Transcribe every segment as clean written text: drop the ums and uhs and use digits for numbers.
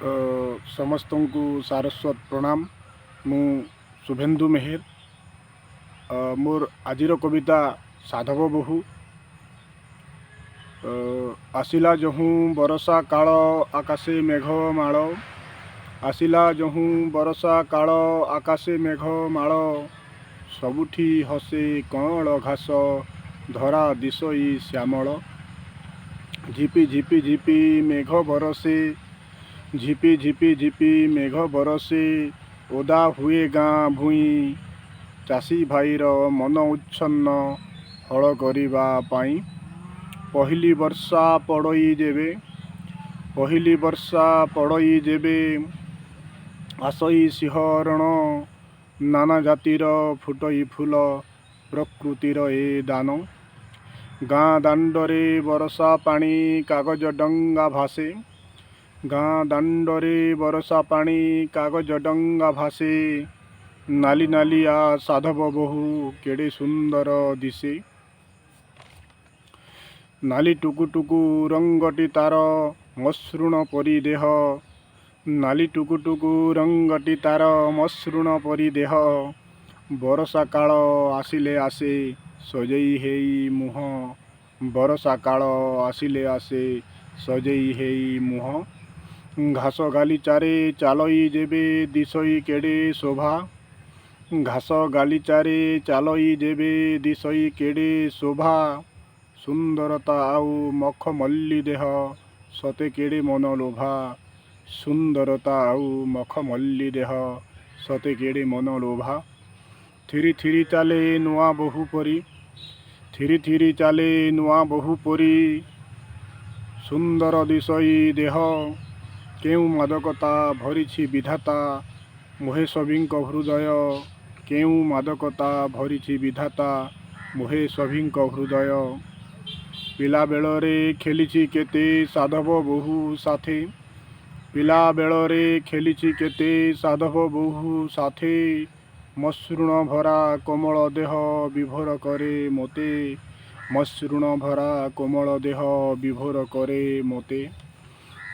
समस्त को सारस्वत प्रणाम। मु शुभेन्दु मेहर। मोर आजिर कविता साधव बहु। आसिला जहूँ बरसा काल आकाशे मेघ माल, आसिला जहूँ बरसा काल आकाशे मेघ माल, सबुठी हसे कअँल घास धरा दिशई श्यामल। झिपि झिपि झिपि मेघ बरसे, झिपि झिपि झिपि मेघ बरसे, ओदा हुए गाँ भूई, चाषी भाईर मन उच्छन्न हल करिबा पाई। पहली वर्षा पड़ई जेबे, पहली वर्षा पड़ई जेबे, आसई सिंहरण, नाना जातिर फुटई फूल प्रकृतिर ए दान। गाँ दाण्डरे बरसा पानी कागज डंगा भासे, गाँ दाण्डरे बरसा पानी कागज डंगा भासे, नाली नालिया साधव बहु केड़े सुंदर दिसे। नाली टुकु टुकु रंगटी तार मसृण परी देह, नाली टुकु टुकु रंगटी तार मसृण परी देह, बरसा काल आसिले आसे सजेई हेई मुह, बरसा काल आसिले आसे सजेई हेई मुह। घास गालीचारे चालई जेबे दिशई केड़े शोभा, घास गालीचारे चालई जेबे दिशई केड़े शोभा, सुंदरता आउ मखमल्ली देह सते केड़े मन लोभा, सुंदरता आउ मखमल्ली देह सते केड़े मन लोभा। थिरी थिरी चाले नुआ बहु परी, थिरी थिरी चाले नुआ बहु परी, सुंदर दिशई देह, केउ मादकता भरिछि विधाता मोहे सभिंक हृदय, केउ मादकता भरिछि विधाता मोहे सभिंक हृदय। पिला बेलरे खेलिछि केते साधव बहु साथे, पिला बेलरे खेलिछि केते साधव बहु साथे, मसृण भरा कोमल देह विभोर करे मोते, मसृण भरा कोमल देह विभोर करे मोते।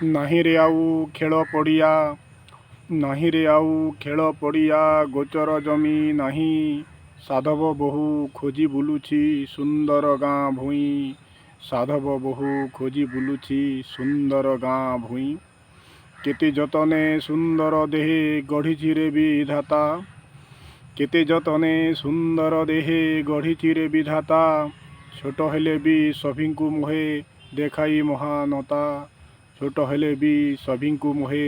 नाही रे आउ खेल पड़िया, नाही रे आउ खेल पड़िया, गोचर जमी नाही, साधव बहु खोजी बुलुछि सुंदर गाँ भूई, साधव बहु खोजी बुलुछि सुंदर गाँ भूई। केते जतने सुंदर देहे गढ़िछि रे विधाता, केते जतने सुंदर देहे गढ़िछि रे विधाता, छोट हेले भी सभिंकु मोहे देखाई महानता, छोट हेले भी सभिंकु मोहे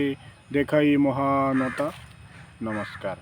देखाई महानता। नमस्कार।